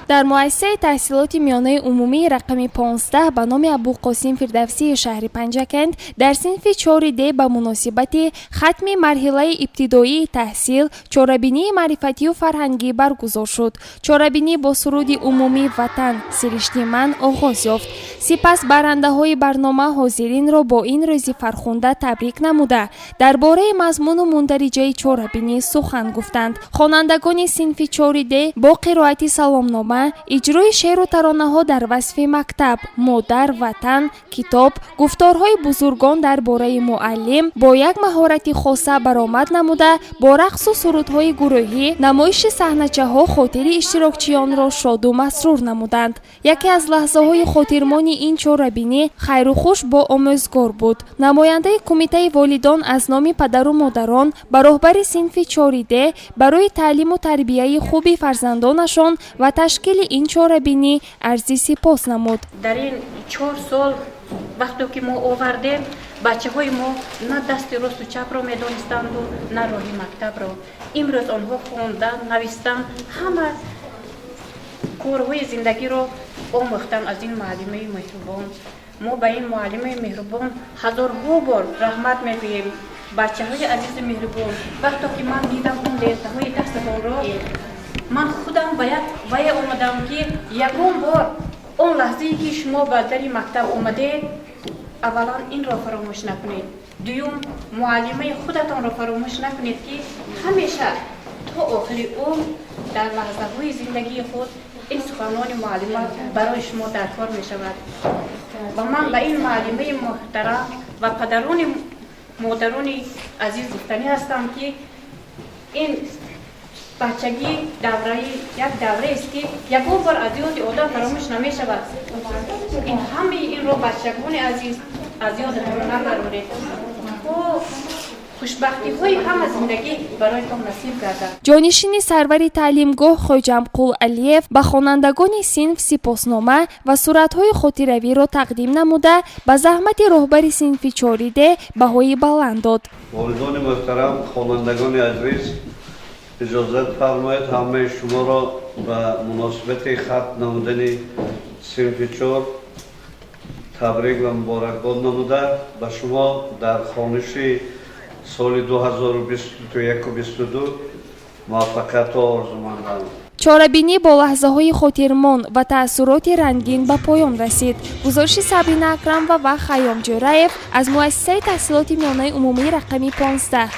در مؤسسه تحصیلات میانه عمومی رقم 15 به نام ابوالقاسم فردوسی شهر پنجکند در صنف 4D به مناسبت ختم مرحله ابتدایی تحصیل چاره‌بینی معرفتی و فرهنگی برگزار شد. چاره‌بینی با سرود عمومی وطن سرشتی من آغاز یافت. سپس برنده های برنامه حاضرین را با این روزی فرخنده تبریک نموده درباره مضمون و مندرجه چاره‌بینی سخن گفتند. خوانندگان صنف 4D با قرائت سلامنامه، اجرای شعر و ترانه ها در وصف مکتب، مادر، وطن، کتاب، گفتارهای بزرگان درباره معلم با یک مهارت خاصه برآمد نموده با رقص و سرودهای گروهی نمایش صحنه‌چه ها خاطر اشتراکچیان را شاد و مسرور نمودند. یکی از لحظه های خاطرمان این چاره‌بینی خیر و خوش با آموزگار بود. نماینده کمیته والدان از نام پدر و مادران به راهبر صنف 4D برای تعلیم و تربیت خوب فرزندانشان و تشکیل این چاره‌بینی عرض سپاس نمود. در این 4 سال وقتی که ما آوردیم بچه‌های ما نه دست راست و چپ را می‌دانستند و نه راه مکتب را. امروز آنها خواندن، نوشتن، همه کارهای زندگی را آموختن از این معلمه مهربان. ما به این معلمه مهربان هزارها بار رحمت می‌گوییم. بچه‌های عزیز مهربان، وقتی که من دیدم اون لیسته‌های دستتان را، من خودم باید اومدم که یکم بار اون لحظه‌ای که شما به در مکتب اومدید اولا این را فراموش نکنید. دوم معلمه خودتان را فراموش نکنید که همیشه تا آخری عمر در لحظه‌های زندگی خود این سخنان معلمه برای شما در کار می شود. و من به این معلمه محترم و پدران مادران عزیز گفتنی هستم که این بچگی یک دوره است که یکم بار از یاد آدم فراموش نمی شود. این همه این رو بچگان عزیز از یادتان نبرید. خوشبختی های همه زندگی برایتان نصیب گردد. جانشین سرور تعلیمگاه خواجه امقل علیف به خوانندگان صنف سپاسنامه و صورتهای خاطروی را تقدیم نموده به زحمت راهبر صنف 4D بهای بلند داد. والدان محترم، خوانندگان عزیز، اجازه فرمایید همه شما را به مناسبت ختم نمودن صنف 4 تبریک و مبارکباد نموده به شما در خوانش سال 2021 و 2022 موفقیت آرزو مندم. چاره‌بینی با لحظه های خاطرمان و تأثیرات رنگین به پایان رسید. گزارش صبرین اکرم و خیام جرایف از مؤسسه تحصیلات میانه عمومی رقم 15.